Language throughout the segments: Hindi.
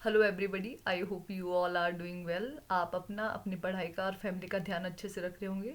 Hello everybody, I hope you all are doing well. आप अपनी पढ़ाई का और फैमिली का ध्यान अच्छे से रख रहे होंगे।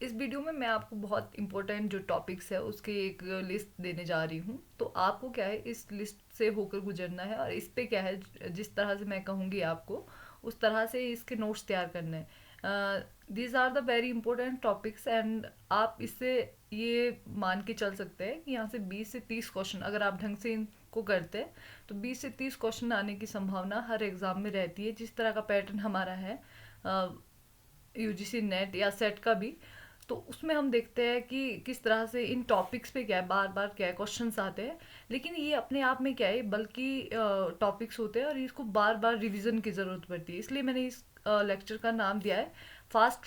इस वीडियो में मैं आपको बहुत इंपॉर्टेंट जो टॉपिक्स है उसकी एक लिस्ट देने जा रही हूँ। तो आपको क्या है, इस लिस्ट से होकर गुजरना है और इस पे क्या है, जिस तरह से मैं कहूँगी आपको उस तरह से इसके नोट्स तैयार करने हैं। These are the very important topics and आप इससे ये मान के चल सकते हैं कि यहाँ से 20 से 30 क्वेश्चन अगर आप ढंग से इनको करते हैं तो 20 से 30 क्वेश्चन आने की संभावना हर एग्ज़ाम में रहती है। जिस तरह का पैटर्न हमारा है यूजीसी नेट या सेट का भी, तो उसमें हम देखते हैं कि किस तरह से इन टॉपिक्स पे क्या है, बार बार क्या है क्वेश्चंस आते हैं। लेकिन ये अपने आप में क्या है, बल्कि टॉपिक्स होते हैं और इसको बार बार रिवीजन की ज़रूरत पड़ती है। इसलिए मैंने इस लेक्चर का नाम दिया है फास्ट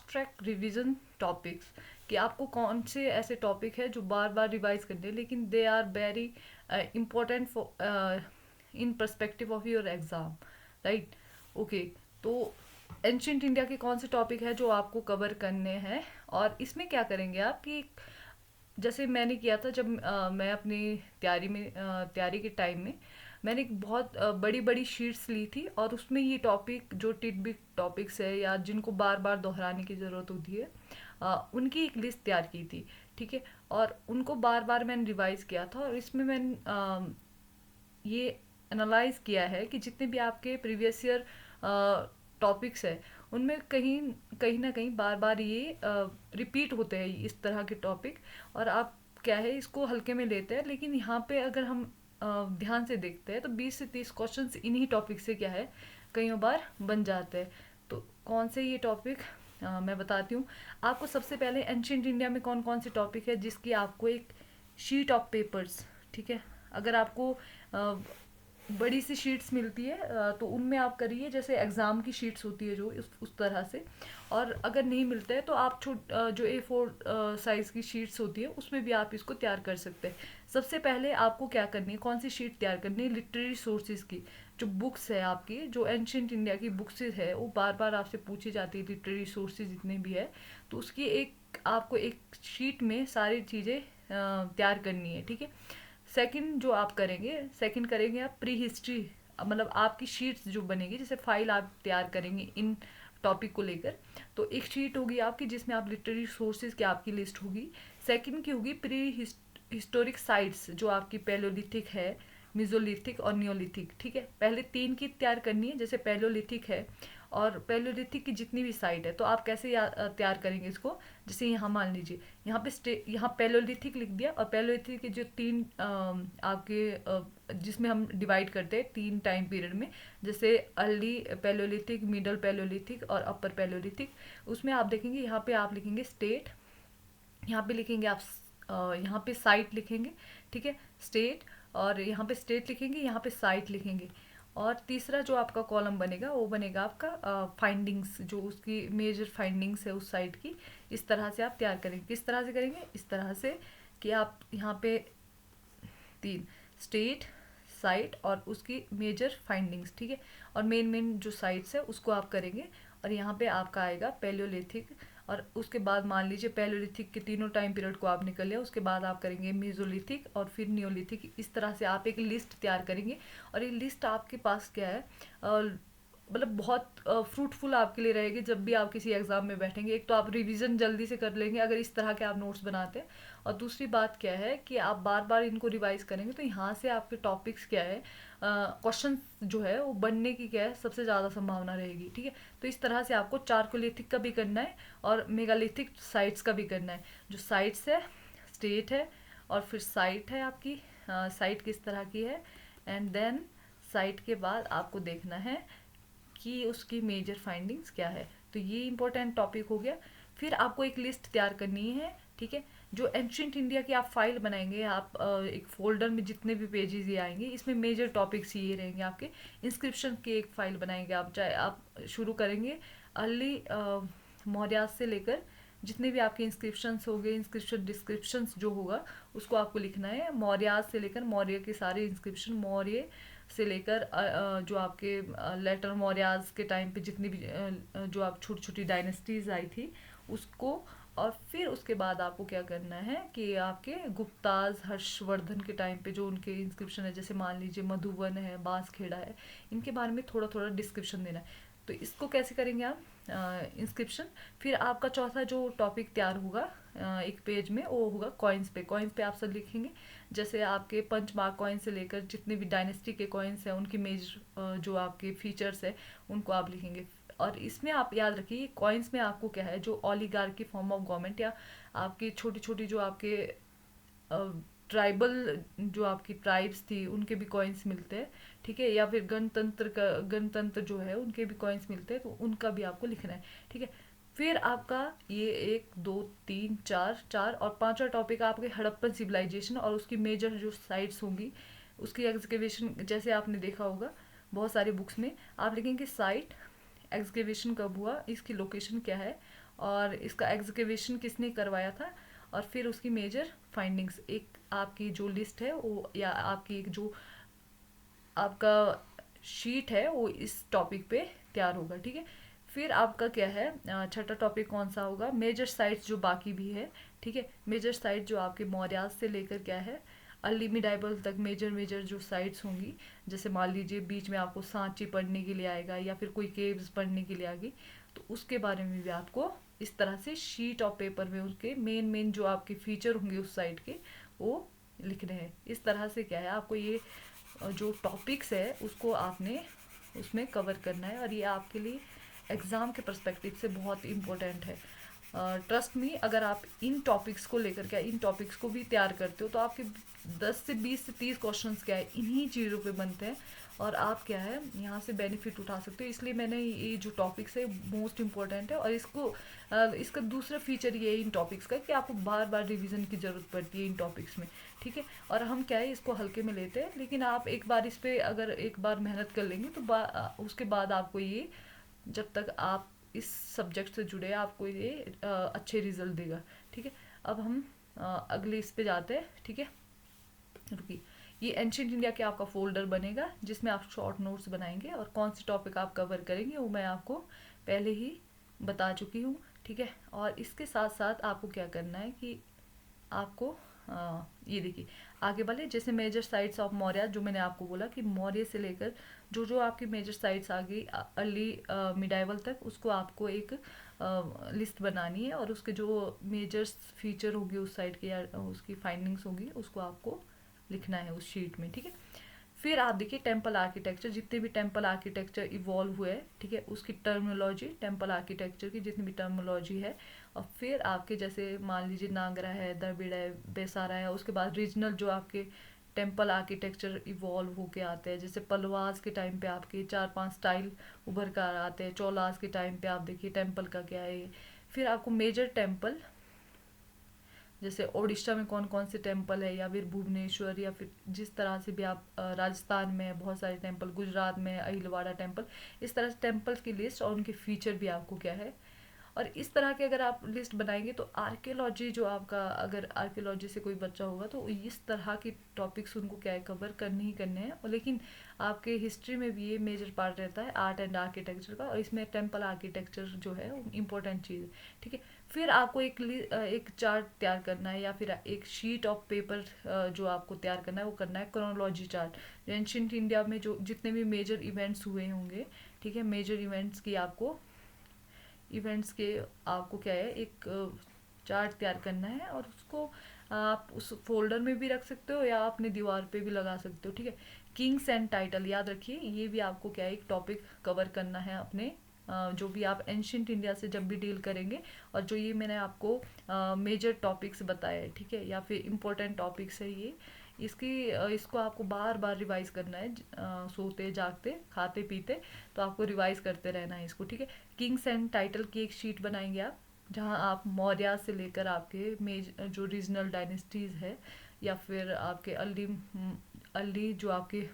ट्रैक रिवीजन टॉपिक्स। कि आपको कौन से ऐसे टॉपिक है जो बार बार रिवाइज करने हैं, लेकिन they are very important for in perspective of your exam, right. Okay, तो एंशियंट इंडिया के कौन से टॉपिक है जो आपको कवर करने हैं। और इसमें क्या करेंगे आप कि जैसे मैंने किया था जब मैं अपनी तैयारी के टाइम में मैंने एक बहुत बड़ी बड़ी शीट्स ली थी और उसमें ये टॉपिक जो टिडबिट टॉपिक्स है या जिनको बार बार दोहराने की ज़रूरत होती है, उनकी एक लिस्ट तैयार की थी। ठीक है, और उनको बार बार मैंने रिवाइज किया था और इसमें मैंने ये एनालाइज किया है कि जितने भी आपके प्रीवियस ईयर टॉपिक्स है उनमें कहीं कहीं ना कहीं बार बार ये रिपीट होते हैं इस तरह के टॉपिक। और आप क्या है इसको हल्के में लेते हैं, लेकिन यहाँ पे अगर हम ध्यान से देखते हैं तो 20 से 30 क्वेश्चंस इन्हीं टॉपिक से क्या है कई बार बन जाते हैं। तो कौन से ये टॉपिक मैं बताती हूँ आपको। सबसे पहले एंशियंट इंडिया में कौन कौन से टॉपिक है जिसकी आपको एक शीट ऑफ पेपर्स, ठीक है, अगर आपको बड़ी सी शीट्स मिलती है तो उनमें आप करिए, जैसे एग्ज़ाम की शीट्स होती है जो उस तरह से। और अगर नहीं मिलता है तो आप जो A4 साइज़ की शीट्स होती है उसमें भी आप इसको तैयार कर सकते हैं। सबसे पहले आपको क्या करनी है, कौन सी शीट तैयार करनी है, लिटरेरी सोर्सेज की। जो बुक्स है आपकी, जो एंशियंट इंडिया की बुक्स है वो बार बार आपसे पूछी जाती है, लिटरेरी सोर्सेज जितने भी है। तो उसकी आपको एक शीट में सारी चीज़ें तैयार करनी है, ठीक है। सेकंड जो आप करेंगे, सेकंड करेंगे आप प्री हिस्ट्री, मतलब आपकी शीट्स जो बनेगी, जैसे फाइल आप तैयार करेंगे इन टॉपिक को लेकर। तो एक शीट होगी आपकी जिसमें आप लिटरेरी सोर्सेज की आपकी लिस्ट होगी। सेकंड की होगी प्री हिस्टोरिक साइट्स, जो आपकी पैलोलिथिक है, मिजोलिथिक और नियोलिथिक। ठीक है, पहले तीन की तैयार करनी है। जैसे पैलोलिथिक है और पैलोलिथिक की जितनी भी साइट है तो आप कैसे तैयार करेंगे इसको। जैसे यहाँ मान लीजिए, यहाँ पैलोलिथिक लिख दिया और पैलोलिथिक के जो तीन आपके जिसमें हम डिवाइड करते हैं तीन टाइम पीरियड में, जैसे अर्ली पैलोलिथिक, मिडल पैलोलिथिक और अपर पैलोलिथिक। उसमें आप देखेंगे यहाँ पे आप लिखेंगे स्टेट, यहाँ पे लिखेंगे आप यहाँ पे साइट लिखेंगे, ठीक है, स्टेट। और यहाँ पे स्टेट लिखेंगे, यहाँ पे साइट लिखेंगे। और तीसरा जो आपका कॉलम बनेगा वो बनेगा आपका फाइंडिंग्स, जो उसकी मेजर फाइंडिंग्स है उस साइट की। इस तरह से आप तैयार करेंगे। किस तरह से करेंगे, इस तरह से कि आप यहाँ पे तीन, स्टेट, साइट और उसकी मेजर फाइंडिंग्स, ठीक है। और मेन मेन जो साइट्स है उसको आप करेंगे। और यहाँ पे आपका आएगा पैलियोलिथिक। और उसके बाद मान लीजिए पैलियोलिथिक के तीनों टाइम पीरियड को आप निकल लिया, उसके बाद आप करेंगे मेसोलिथिक और फिर नियोलिथिक। इस तरह से आप एक लिस्ट तैयार करेंगे। और ये लिस्ट आपके पास क्या है, मतलब बहुत फ्रूटफुल आपके लिए रहेगी जब भी आप किसी एग्जाम में बैठेंगे। एक तो आप रिवीजन जल्दी से कर लेंगे अगर इस तरह के आप नोट्स बनाते हैं, और दूसरी बात क्या है कि आप बार बार इनको रिवाइज करेंगे तो यहाँ से आपके टॉपिक्स क्या है, क्वेश्चन जो है वो बनने की क्या है सबसे ज़्यादा संभावना रहेगी, ठीक है। तो इस तरह से आपको चारकोलिथिक का भी करना है और मेगालिथिक साइट्स का भी करना है। जो साइट्स है, स्टेट है और फिर साइट है आपकी, साइट किस तरह की है, एंड देन साइट के बाद आपको देखना है कि उसकी मेजर फाइंडिंग्स क्या है। तो ये इंपॉर्टेंट टॉपिक हो गया। फिर आपको एक लिस्ट तैयार करनी है, ठीक है। जो एंशियंट इंडिया की आप फाइल बनाएंगे, आप एक फोल्डर में जितने भी पेजेस ये आएंगे इसमें मेजर टॉपिक्स ये रहेंगे आपके। इंस्क्रिप्शन की एक फाइल बनाएंगे आप, चाहे आप शुरू करेंगे अर्ली मौर्य से लेकर जितने भी आपके इंस्क्रिप्शंस हो गए, इंस्क्रिप्शन डिस्क्रिप्शंस जो होगा उसको आपको लिखना है। मौर्य से लेकर, मौर्य के सारे इंस्क्रिप्शन, मौर्य से लेकर जो आपके लेटर मौर्याज के टाइम पे जितनी भी जो आप छोटी छोटी डायनेस्टीज आई थी उसको और फिर उसके बाद आपको क्या करना है कि आपके गुप्ताज हर्षवर्धन के टाइम पे जो उनके इंस्क्रिप्शन है, जैसे मान लीजिए मधुबन है, बांसखेड़ा है, इनके बारे में थोड़ा थोड़ा डिस्क्रिप्शन देना है। तो इसको कैसे करेंगे आप, इंस्क्रिप्शन। फिर आपका चौथा जो टॉपिक तैयार होगा एक पेज में, वो होगा कॉइन्स पे। कॉइन्स पे आप सब लिखेंगे, जैसे आपके पंचमार्क कॉइन से लेकर जितने भी डायनेस्टी के कॉइन्स हैं उनकी मेजर जो आपके फीचर्स है उनको आप लिखेंगे। और इसमें आप याद रखिए कॉइन्स में आपको क्या है, जो ऑलिगार्की फॉर्म ऑफ गवर्नमेंट या आपकी छोटी छोटी जो आपके ट्राइबल जो आपकी ट्राइब्स थी उनके भी कॉइन्स मिलते हैं, ठीक है, या फिर गणतंत्र जो है उनके भी कॉइन्स मिलते हैं, तो उनका भी आपको लिखना है, ठीक है। फिर आपका ये 1 2 3 4 और पांचवा टॉपिक आपके हड़प्पन सिविलाइजेशन और उसकी मेजर जो साइट्स होंगी उसकी एग्जीक्यूशन। जैसे आपने देखा होगा बहुत सारी बुक्स में आप लिखेंगे साइट, एग्जीक्यूशन कब हुआ, इसकी लोकेशन क्या है, और इसका एग्जीक्यूशन किसने करवाया था, और फिर उसकी मेजर फाइंडिंग्स। एक आपकी जो लिस्ट है वो, या आपकी एक जो आपका शीट है वो इस टॉपिक पे तैयार होगा, ठीक है। फिर आपका क्या है, छठा टॉपिक कौन सा होगा, मेजर साइट्स जो बाकी भी है, ठीक है। मेजर साइट जो आपके मौर्य से लेकर क्या है अर्ली मिडाइवल तक मेजर मेजर जो साइट्स होंगी, जैसे मान लीजिए बीच में आपको सांची पढ़ने के लिए आएगा या फिर कोई केव्स पढ़ने के लिए आएगी, तो उसके बारे में भी आपको इस तरह से शीट ऑफ पेपर में उसके मेन मेन जो आपके फीचर होंगे उस साइट के वो लिखने हैं। इस तरह से क्या है आपको ये जो टॉपिक्स है उसको आपने उसमें कवर करना है, और ये आपके लिए एग्ज़ाम के पर्सपेक्टिव से बहुत इम्पोर्टेंट है। ट्रस्ट मी, अगर आप इन टॉपिक्स को लेकर क्या इन टॉपिक्स को भी तैयार करते हो तो आपके 10 से 20 से 30 क्वेश्चंस क्या है इन्हीं चीज़ों पे बनते हैं, और आप क्या है यहाँ से बेनिफिट उठा सकते हो। इसलिए मैंने ये जो टॉपिक्स है मोस्ट इम्पोर्टेंट है, और इसका दूसरा फीचर ये है इन टॉपिक्स का कि आपको बार बार रिवीजन की ज़रूरत पड़ती है इन टॉपिक्स में, ठीक है। और हम क्या है इसको हल्के में लेते हैं, लेकिन आप एक बार इस पर अगर एक बार मेहनत कर लेंगे तो उसके बाद आपको ये, जब तक आप इस सब्जेक्ट से जुड़े आपको ये अच्छे रिजल्ट देगा, ठीक है। अब हम अगले इस पे जाते हैं, ठीक है। रुकिए, ये एंशियंट इंडिया के आपका फोल्डर बनेगा जिसमें आप शॉर्ट नोट्स बनाएंगे, और कौन सी टॉपिक आप कवर करेंगे वो मैं आपको पहले ही बता चुकी हूँ, ठीक है। और इसके साथ साथ आपको क्या करना है कि आपको ये देखिए आगे वाले जैसे मेजर साइट्स ऑफ मौर्य, जो मैंने आपको बोला कि मौर्य से लेकर जो जो आपकी मेजर साइट्स आ गई अर्ली मिडाइवल तक, उसको आपको एक लिस्ट बनानी है, और उसके जो मेजर फीचर होगी उस साइट के या उसकी फाइंडिंग्स होगी उसको आपको लिखना है उस शीट में, ठीक है। फिर आप देखिए टेम्पल आर्किटेक्चर, जितने भी टेम्पल आर्किटेक्चर इवॉल्व हुए हैं, ठीक है, उसकी टर्मिनोलॉजी, टेम्पल आर्किटेक्चर की जितनी भी टर्मिनोलॉजी है, और फिर आपके जैसे मान लीजिए नागरा है, द्रविड़ है, बेसारा है, उसके बाद रीजनल जो आपके टेम्पल आर्किटेक्चर इवॉल्व होके आते हैं, जैसे पलवास के टाइम पे आपके 4-5 स्टाइल उभर कर आते हैं, चौलास के टाइम पे आप देखिए टेम्पल का क्या है। फिर आपको मेजर टेम्पल, जैसे ओडिशा में कौन कौन से टेम्पल है, या फिर भुवनेश्वर, या फिर जिस तरह से भी आप राजस्थान में बहुत सारे टेम्पल, गुजरात में अहिलवाड़ा टेम्पल, इस तरह से टेम्पल्स की लिस्ट और उनके फीचर भी आपको क्या है। और इस तरह के अगर आप लिस्ट बनाएंगे तो आर्कियोलॉजी जो आपका, अगर आर्कियोलॉजी से कोई बच्चा होगा तो इस तरह की टॉपिक्स उनको क्या है कवर करने ही करने हैं। और लेकिन आपके हिस्ट्री में भी ये मेजर पार्ट रहता है आर्ट एंड आर्किटेक्चर का, और इसमें टेम्पल आर्किटेक्चर जो है वो इम्पोर्टेंट चीज़ है, ठीक है। फिर आपको एक चार्ट तैयार करना है, या फिर एक शीट ऑफ पेपर जो आपको तैयार करना है वो करना है क्रोनोलॉजी चार्ट। एंशिएंट इंडिया में जो जितने भी मेजर इवेंट्स हुए होंगे, ठीक है, मेजर इवेंट्स की आपको इवेंट्स के आपको क्या है एक चार्ट तैयार करना है, और उसको आप उस फोल्डर में भी रख सकते हो या अपने दीवार पे भी लगा सकते हो, ठीक है। किंग्स एंड टाइटल याद रखिए, ये भी आपको क्या है एक टॉपिक कवर करना है अपने जो भी आप एंशिएंट इंडिया से जब भी डील करेंगे, और जो ये मैंने आपको मेजर टॉपिक्स बताए, ठीक है, या फिर इम्पोर्टेंट टॉपिक्स है ये, इसको आपको बार बार रिवाइज करना है, सोते जागते खाते पीते, तो आपको रिवाइज करते रहना है इसको, ठीक है। किंग्स एंड टाइटल की एक शीट बनाएंगे आप, जहां आप मौर्य से लेकर आपके जो रीजनल डायनेस्टीज है, या फिर आपके अर्ली जो आपके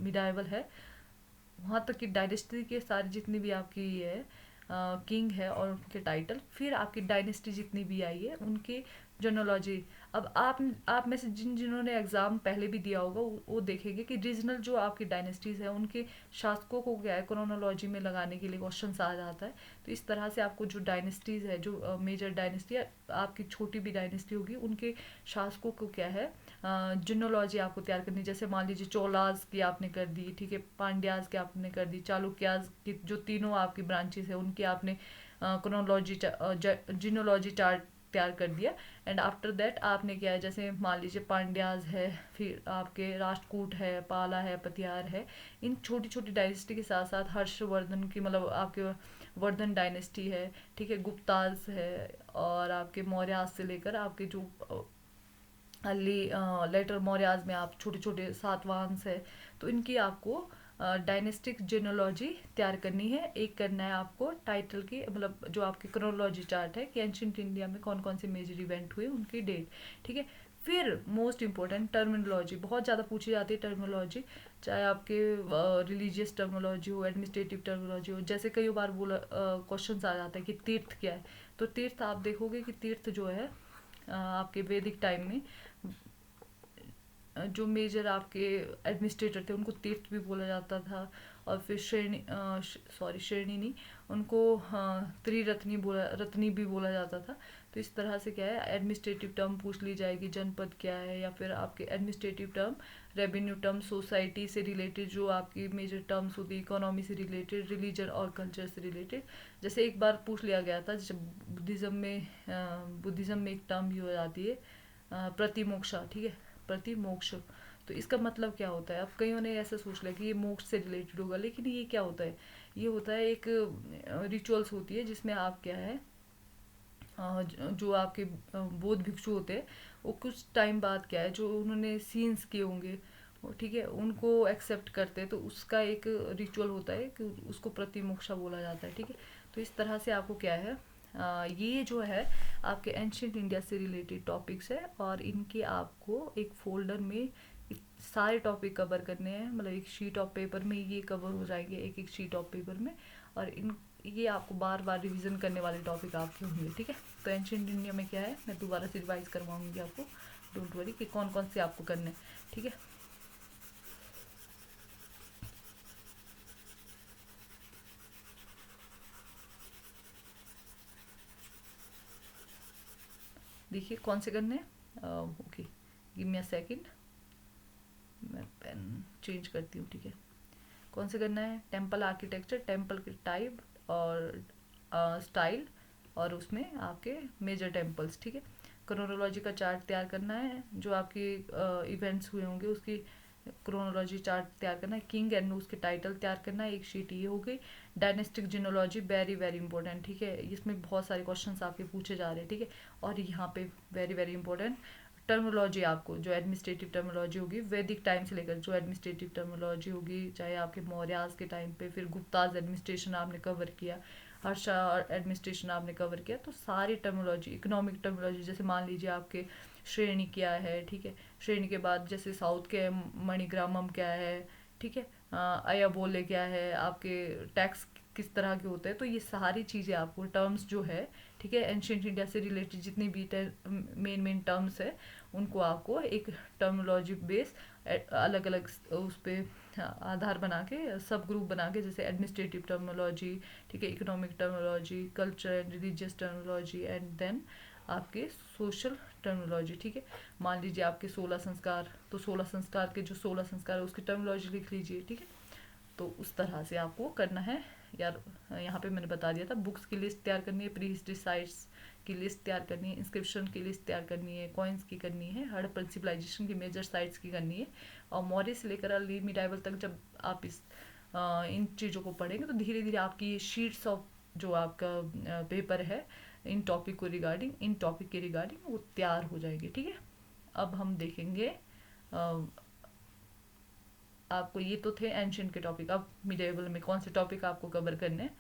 मिडाइवल है वहाँ तक की डायनेस्टी के सारे जितनी भी आपकी ये है किंग है और उनके टाइटल, फिर आपकी डायनेस्टी जितनी भी आई है उनकी जोनोलॉजी। अब आप में से जिन्होंने एग्ज़ाम पहले भी दिया होगा वो देखेंगे कि रीजनल जो आपकी डायनेस्टीज़ है उनके शासकों को क्या है क्रोनोलॉजी में लगाने के लिए क्वेश्चन आ जाता है। तो इस तरह से आपको जो डायनेस्टीज़ है, जो मेजर डायनेस्टी है, आपकी छोटी भी डायनेस्टी होगी, उनके शासकों को क्या है जिनोलॉजी आपको तैयार करनी। जैसे मान लीजिए चोलाज की आपने कर दी, ठीक है, पांड्याज की आपने कर दी, चालुक्याज की जो तीनों आपकी ब्रांचेस है उनकी आपने क्रोनोलॉजी जिनोलॉजी चार्ट तैयार कर दिया। एंड आफ्टर दैट आपने क्या है, जैसे मान लीजिए पांड्याज है, फिर आपके राष्ट्रकूट है, पाला है, पतियार है, इन छोटी छोटी डायनेस्टी के साथ साथ हर्षवर्धन की मतलब आपके वर्धन डायनेस्टी है, ठीक है, गुप्ताज है, और आपके मौर्याज से लेकर आपके जो अली लेटर मौर्याज में आप छोटे छोटे सातवांश है। तो इनकी आपको डायनेस्टिक जेनोलॉजी तैयार करनी है। एक करना है आपको टाइटल की मतलब जो आपकी क्रोनोलॉजी चार्ट है कि एंशियंट इंडिया में कौन कौन से मेजर इवेंट हुए उनकी डेट, ठीक है। फिर मोस्ट इंपॉर्टेंट टर्मिनोलॉजी, बहुत ज़्यादा पूछी जाती है टर्मिनोलॉजी, चाहे आपके रिलीजियस टर्मिनोलॉजी हो, एडमिनिस्ट्रेटिव टर्मिनोलॉजी हो। जैसे कई बार बोला क्वेश्चन आ जाता है कि तीर्थ क्या है, तो तीर्थ आप देखोगे कि तीर्थ जो है आपके वैदिक टाइम में जो मेजर आपके एडमिनिस्ट्रेटर थे उनको तीर्थ भी बोला जाता था। और फिर श्रेणी नहीं, उनको त्रिरत्नी रत्नी भी बोला जाता था। तो इस तरह से क्या है एडमिनिस्ट्रेटिव टर्म पूछ ली जाएगी, जनपद क्या है, या फिर आपके administrative term, revenue term, society से रिलेटेड जो आपकी मेजर टर्म्स होती है, इकोनॉमी से रिलेटेड, रिलीजन और कल्चर से रिलेटेड। जैसे एक बार पूछ लिया गया था जब बुद्धिज़्म में एक टर्म भी हो जाती है प्रतिमोक्षा, ठीक है, प्रतिमोक्ष। तो इसका मतलब क्या होता है? अब कईयों ने ऐसा सोच लिया कि ये मोक्ष से रिलेटेड होगा, लेकिन ये क्या होता है? ये होता है एक रिचुअल्स होती है जिसमें आप क्या है जो आपके बौद्ध भिक्षु होते हैं वो कुछ टाइम बाद क्या है जो उन्होंने सीन्स किए होंगे ठीक है उनको एक्सेप्ट करते हैं, तो उसका एक रिचुअल होता है कि उसको प्रतिमोक्षा बोला जाता है, ठीक है। तो इस तरह से आपको क्या है ये जो है आपके एंशियंट इंडिया से रिलेटेड टॉपिक्स है, और इनके आपको एक फोल्डर में सारे टॉपिक कवर करने हैं, मतलब एक शीट ऑफ पेपर में ये कवर हो जाएंगे, एक एक शीट ऑफ पेपर में। और इन ये आपको बार बार रिवीजन करने वाले टॉपिक आपके होंगे, ठीक है। तो एंशियंट इंडिया में क्या है मैं दोबारा से रिवाइज करवाऊंगी आपको, डोंट वरी कि कौन कौन से आपको करने हैं, ठीक है। देखिए कौन से करने हैं, okay, give me a second, मैं पेन चेंज करती हूँ, ठीक है। कौन से करना है? टेम्पल आर्किटेक्चर, टेम्पल के टाइप और स्टाइल, और उसमें आपके मेजर टेम्पल्स, ठीक है। क्रोनोलॉजी का चार्ट तैयार करना है, जो आपके इवेंट्स हुए होंगे उसकी क्रोनोलॉजी चार्ट तैयार करना है। किंग एंड उसके टाइटल तैयार करना है, एक शीट ये हो गई। डायनेस्टिक जिनोलॉजी वेरी वेरी इंपॉर्टेंट, ठीक है, इसमें बहुत सारे क्वेश्चंस आपके पूछे जा रहे हैं, ठीक है। और यहाँ पे वेरी वेरी इंपॉर्टेंट टर्मिनोलॉजी, आपको जो एडमिनिस्ट्रेटिव टर्मिनोलॉजी होगी वैदिक टाइम से लेकर जो एडमिनिस्ट्रेटिव टर्मिनोलॉजी होगी, चाहे आपके मौर्याज के टाइम पे, फिर गुप्ताज एडमिनिस्ट्रेशन आपने कवर किया, हर्षा एडमिनिस्ट्रेशन आपने कवर किया, तो सारी टर्मिनोलॉजी, इकोनॉमिक टर्मिनोलॉजी, जैसे मान लीजिए आपके श्रेणी क्या है, ठीक है, श्रेणी के बाद जैसे साउथ के मणिग्रामम क्या है, ठीक है, अया बोले क्या है, आपके टैक्स किस तरह के होते हैं, तो ये सारी चीज़ें आपको टर्म्स जो है, ठीक है, एंशियंट इंडिया से रिलेटेड जितनी भी मेन मेन टर्म्स है उनको आपको एक टर्मिनोलॉजी बेस अलग अलग उस पर आधार बना के सब ग्रुप बना के, जैसे एडमिनिस्ट्रेटिव टर्मिनोलॉजी, ठीक है, economic terminology, culture and religious terminology, and then आपके सोशल टर्मिनोलॉजी, ठीक है। मान लीजिए आपके 16 संस्कार, तो 16 संस्कार के जो 16 संस्कार है उसकी टर्मिनोलॉजी लिख लीजिए, ठीक है। तो उस तरह से आपको करना है यार। यहाँ पे मैंने बता दिया था, बुक्स की लिस्ट तैयार करनी है, प्री हिस्ट्री साइट्स की लिस्ट तैयार करनी है, इंस्क्रिप्शन की लिस्ट तैयार करनी है, कॉइन्स की करनी है, हड़प्पन सिविलाइजेशन की मेजर साइट्स की करनी है। और मौर्य से लेकर अर्ली मिडाइवल तक जब आप इन चीज़ों को पढ़ेंगे तो धीरे धीरे आपकी ये शीट्स ऑफ जो आपका पेपर है इन टॉपिक को रिगार्डिंग, इन टॉपिक के रिगार्डिंग वो तैयार हो जाएंगे, ठीक है। अब हम देखेंगे आपको ये तो थे एंशियंट के टॉपिक, अब मिडेवल में कौन से टॉपिक आपको कवर करने हैं।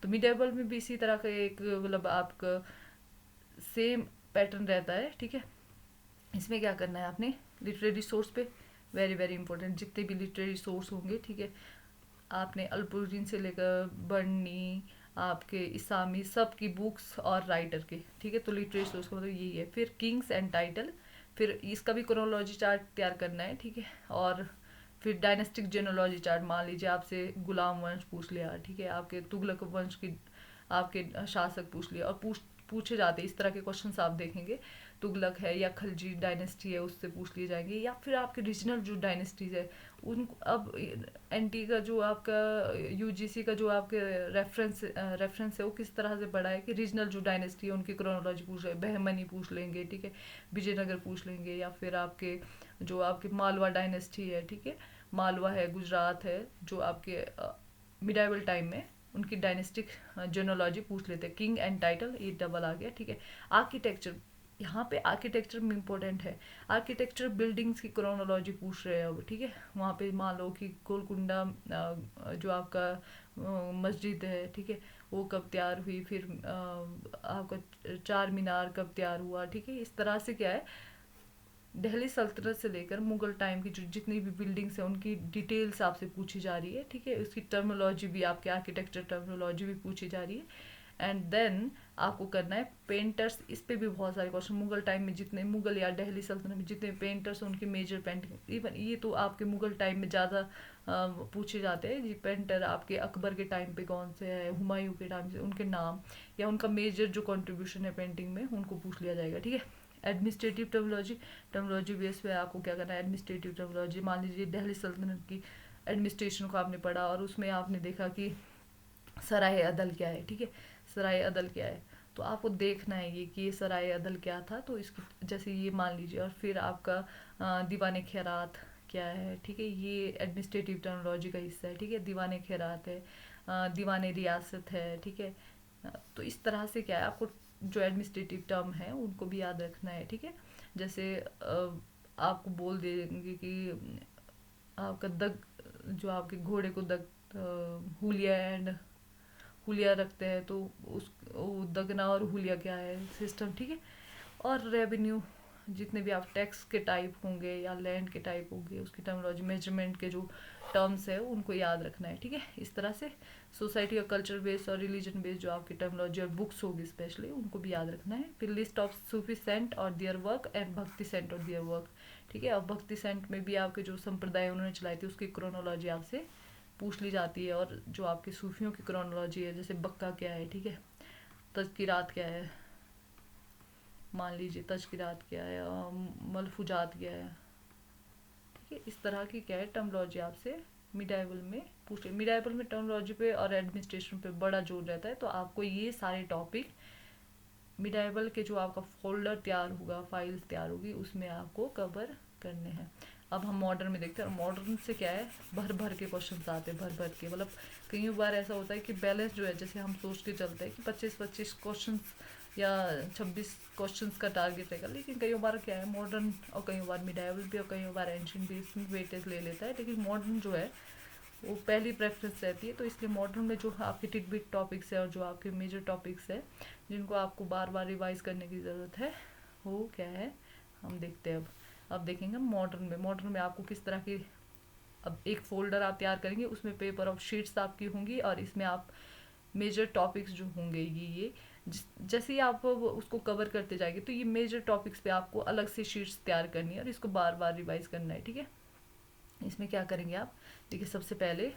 तो मिडेवल में भी इसी तरह का एक मतलब आपका सेम पैटर्न रहता है, ठीक है। इसमें क्या करना है आपने, लिटरेरी सोर्स पे वेरी वेरी इंपॉर्टेंट जितने भी लिटरेरी सोर्स होंगे, ठीक है, आपने अल्पुर्जिन से लेकर बर्नी, आपके इसामी, सब की बुक्स और राइटर के, ठीक है। तो लिटरेरी सोर्स का मतलब यही है। फिर किंग्स एंड टाइटल, फिर इसका भी क्रोनोलॉजी चार्ट तैयार करना है, ठीक है। और फिर डायनेस्टिक जेनोलॉजी चार्ट, मान लीजिए आपसे गुलाम वंश पूछ लिया, ठीक है, आपके तुगलक वंश की आपके शासक पूछ लिया, और पूछे जाते इस तरह के क्वेश्चंस आप देखेंगे, तुगलक है या खलजी डायनेस्टी है उससे पूछ लिए जाएंगे, या फिर आपके रीजनल जो डायनेस्टीज है उन अब एनटी का जो आपका यूजीसी का जो आपके रेफरेंस है वो किस तरह से पढ़ा है कि रीजनल जो डायनेस्टी है उनकी क्रोनोलॉजी पूछ रहे, बहमनी पूछ लेंगे, ठीक है, विजयनगर पूछ लेंगे, या फिर आपके जो आपके मालवा डायनेस्टी है, ठीक है, मालवा है, गुजरात है, जो आपके मिडाइवल टाइम में उनकी डायनेस्टिक जेनोलॉजी पूछ लेते हैं। किंग एंड टाइटल ये डबल आ गया, ठीक है। आर्किटेक्चर, यहाँ पे आर्किटेक्चर में इम्पोर्टेंट है, आर्किटेक्चर बिल्डिंग्स की क्रोनोलॉजी पूछ रहे हैं अब, ठीक है। वहाँ पे मान लो कि गोलकुंडा जो आपका मस्जिद है, ठीक है, वो कब तैयार हुई, फिर आपका चार मीनार कब तैयार हुआ, ठीक है। इस तरह से क्या है, दिल्ली सल्तनत से लेकर मुगल टाइम की जो जितनी भी बिल्डिंग्स हैं उनकी डिटेल्स आपसे पूछी जा रही है, ठीक है। उसकी टर्मिनोलॉजी भी, आपके आर्किटेक्चर टर्मिनोलॉजी भी पूछी जा रही है। एंड देन आपको करना है पेंटर्स, इस पे भी बहुत सारे क्वेश्चन, मुगल टाइम में जितने मुगल या दिल्ली सल्तनत में जितने पेंटर्स हैं उनकी मेजर पेंटिंग, इवन ये तो आपके मुगल टाइम में ज़्यादा पूछे जाते हैं, ये पेंटर आपके अकबर के टाइम पे कौन से है, हुमायूं के टाइम से उनके नाम या उनका मेजर जो कंट्रीब्यूशन है पेंटिंग में उनको पूछ लिया जाएगा, ठीक है। एडमिनिस्ट्रेटिव टर्मिनोलॉजी बेस पे आपको क्या करना है, एडमिनिस्ट्रेटिव टर्मिनोलॉजी, मान लीजिए दिल्ली सल्तनत की एडमिनिस्ट्रेशन को आपने पढ़ा और उसमें आपने देखा कि सराय अदल क्या है, ठीक है, सराय अदल क्या है, तो आपको देखना है ये कि ये सराय अदल क्या था, तो इसकी जैसे ये मान लीजिए, और फिर आपका दीवान खैरात क्या है, ठीक है, ये एडमिनिस्ट्रेटिव टर्मिनोलॉजी का हिस्सा है, ठीक है, दीवान खैरात है, दीवान रियासत है, ठीक है। तो इस तरह से क्या है, आपको जो एडमिनिस्ट्रेटिव टर्म है उनको भी याद रखना है, ठीक है। जैसे आपको बोल देंगे कि आपका दग, जो आपके घोड़े को दग हुलिया एंड हुलिया रखते हैं, तो उस वो दगना और हुलिया क्या है सिस्टम, ठीक है। और रेवेन्यू, जितने भी आप टैक्स के टाइप होंगे या लैंड के टाइप होंगे उसकी टर्मिनोलॉजी, मेजरमेंट के जो टर्म्स है उनको याद रखना है, ठीक है। इस तरह से सोसाइटी और कल्चर बेस्ड और रिलीजन बेस्ड जो आपकी टर्मिनोलॉजी और बुक्स होगी स्पेशली उनको भी याद रखना है। फिर लिस्ट ऑफ सूफी सेंट और दियर वर्क एंड भक्ति सेंट और दियर वर्क, ठीक है। और भक्ति सेंट में भी आपके जो संप्रदाय उन्होंने चलाई थी उसकी क्रोनोलॉजी आपसे पूछ ली जाती है, और जो आपके सूफियों की क्रोनोलॉजी है, जैसे बक्का क्या है, ठीक है, तज़किरात क्या है, मान लीजिए तज़किरात क्या है, मलफूजात क्या है, ठीक है। इस तरह की क्या है टर्मोलॉजी आपसे मिडाइवल में पूछे। मिडाइवल में टर्मोलॉजी पे और एडमिनिस्ट्रेशन पे बड़ा जोर रहता है, तो आपको ये सारे टॉपिक मिडाइवल के जो आपका फोल्डर तैयार होगा, फाइल्स तैयार होगी, उसमें आपको कवर करने हैं। अब हम मॉडर्न में देखते हैं, मॉडर्न से क्या है, भर भर के क्वेश्चन आते हैं, भर भर के, मतलब कई बार ऐसा होता है कि बैलेंस जो है, जैसे हम सोच के चलते हैं कि 25-25 क्वेश्चन या 26 क्वेश्चंस का टारगेट रहेगा, लेकिन कई बार क्या है मॉडर्न और कई बार मिडाइवल भी और कई बार एंशिएंट भी इसमें वेटेज ले लेता है, लेकिन मॉडर्न जो है वो पहली प्रेफरेंस रहती है। तो इसलिए मॉडर्न में जो आपके टिडबिट टॉपिक्स है और जो आपके मेजर टॉपिक्स है जिनको आपको बार बार रिवाइज करने की ज़रूरत है, वो क्या है हम देखते हैं। अब देखेंगे मॉडर्न में आपको किस तरह की, अब एक फोल्डर आप तैयार करेंगे उसमें पेपर ऑफ शीट्स आपकी होंगी, और इसमें आप मेजर टॉपिक्स जो होंगे ये जैसे ही आप उसको कवर करते जाएंगे तो ये मेजर टॉपिक्स पे आपको अलग से शीट्स तैयार करनी है और इसको बार बार रिवाइज करना है, ठीक है। इसमें क्या करेंगे आप, देखिए सबसे पहले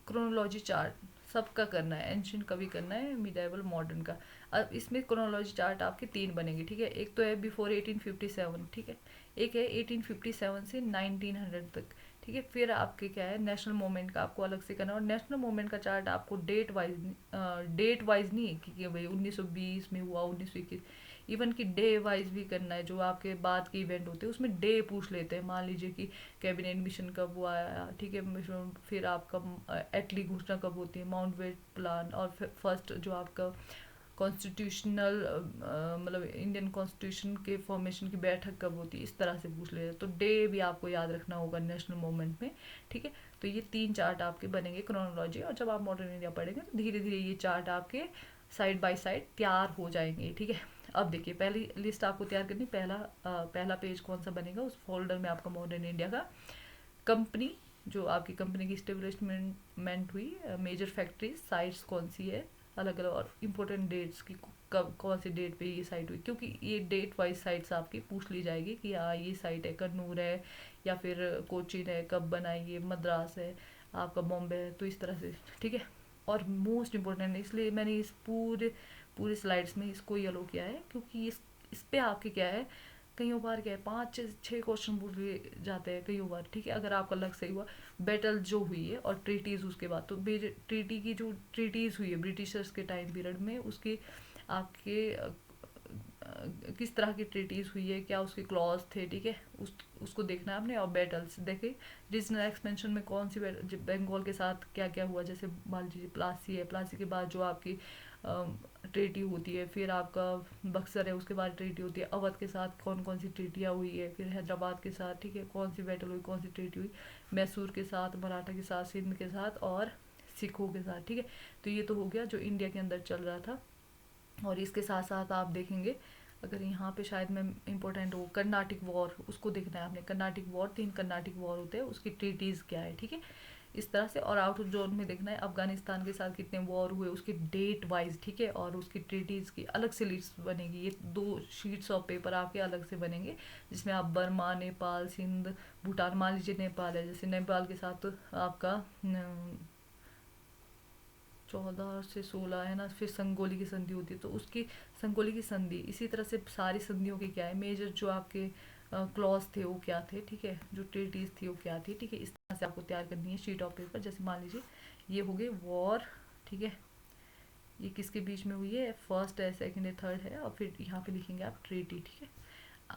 क्रोनोलॉजी चार्ट सबका करना है, एंशिएंट का भी करना है, मिडाइवल मॉडर्न का। अब इसमें क्रोनोलॉजी चार्ट आपके 3 बनेंगे, ठीक है। एक तो है बिफोर 1857, ठीक है, एक है 1857 से 1900 तक, ठीक है। फिर आपके क्या है नेशनल मूवमेंट का आपको अलग से करना है, और नेशनल मूवमेंट का चार्ट आपको डेट वाइज नहीं है कि भाई 1920 में हुआ, 1921, इवन कि डे वाइज भी करना है। जो आपके बाद के इवेंट होते हैं उसमें डे पूछ लेते हैं, मान लीजिए कि कैबिनेट मिशन कब हुआ आया, ठीक है, फिर आपका एटली घोषणा कब होती है, माउंट वेट प्लान, और फर्स्ट जो आपका कॉन्स्टिट्यूशनल मतलब इंडियन कॉन्स्टिट्यूशन के फॉर्मेशन की बैठक कब होती है, इस तरह से पूछ लेते हैं। तो डे भी आपको याद रखना होगा नेशनल मूवमेंट में, ठीक है। तो ये 3 चार्ट आपके बनेंगे क्रोनोलॉजी, और जब आप मॉडर्न इंडिया पढ़ेंगे तो धीरे धीरे ये चार्ट आपके साइड बाय साइड तैयार हो जाएंगे, ठीक है। अब देखिए पहली लिस्ट आपको तैयार करनी, पहला पेज कौन सा बनेगा, उस फोल्डर में आपका मॉडर्न इंडिया का कंपनी, जो आपकी कंपनी की स्टेब्लिशमेंट हुई, मेजर फैक्ट्री साइट्स कौन सी है, अलग अलग, और इम्पोर्टेंट डेट्स की कब कौन सी डेट पे ये साइट हुई, क्योंकि ये डेट वाइज साइट्स आपकी पूछ ली जाएगी कि हाँ ये साइट है कन्नूर है या फिर कोचीन है, कब बना है, ये मद्रास है, आपका बॉम्बे है, तो इस तरह से, ठीक है। और मोस्ट इम्पोर्टेंट इसलिए मैंने इस पूरे पूरे स्लाइड्स में इसको येलो किया है, क्योंकि इस पे आपके क्या है, कई बार क्या है 5 6 क्वेश्चन पूछ लिए जाते हैं कई बार, ठीक है। अगर आपका लक सही हुआ, बैटल जो हुई है और ट्रीटीज उसके बाद, तो ट्रीटी की जो ट्रीटीज हुई है ब्रिटिशर्स के टाइम पीरियड में, उसकी आपके किस तरह की ट्रीटीज हुई है, क्या उसके क्लॉज थे, ठीक है, उसको देखना है आपने। और बैटल्स देखे, रीजनल एक्सपेंशन में कौन सी बंगाल के साथ क्या क्या हुआ, जैसे मान लीजिए प्लासी है, प्लासी के बाद जो आपकी ट्रीटी होती है, फिर आपका बक्सर है, उसके बाद ट्रीटी होती है, अवध के साथ कौन कौन सी ट्रीटियाँ हुई है, फिर हैदराबाद के साथ, ठीक है, कौन सी बैटल हुई, कौन सी ट्रीटी हुई, मैसूर के साथ, मराठा के साथ, सिंध के साथ और सिखों के साथ, ठीक है। तो ये तो हो गया जो इंडिया के अंदर चल रहा था। और इसके साथ साथ आप देखेंगे, अगर यहाँ पे शायद मैं इम्पोर्टेंट हो, कर्नाटिक वॉर, उसको देखना है आपने। कर्नाटिक वॉर, 3 कर्नाटिक वॉर होते हैं, उसकी ट्रीटीज क्या है, ठीक है, इस तरह से। और आउट ऑफ जोन में देखना है अफगानिस्तान के साथ कितने वॉर हुए, उसकी डेट वाइज, ठीक है, और उसकी ट्रीटीज की अलग से लिस्ट बनेगी। ये 2 शीट्स ऑफ पेपर आपके अलग से बनेंगे, जिसमें आप बर्मा, नेपाल, सिंध, भूटान, मान लीजिए नेपाल है, जैसे नेपाल के साथ तो आपका 14 से 16 है ना, फिर संगोली की संधि होती है, तो उसकी संगोली की संधि, इसी तरह से सारी संधियों के क्या है मेजर जो आपके क्लॉज थे वो क्या थे, ठीक है, जो ट्रीटीज थी वो क्या थी, ठीक है। इस तरह से आपको तैयार करनी है शीट ऑफ पेपर। जैसे मान लीजिए ये हो गए वॉर, ठीक है, ये किसके बीच में हुई है, फर्स्ट है, सेकंड है, थर्ड है, और फिर यहाँ पे लिखेंगे आप ट्रीटी, ठीक है।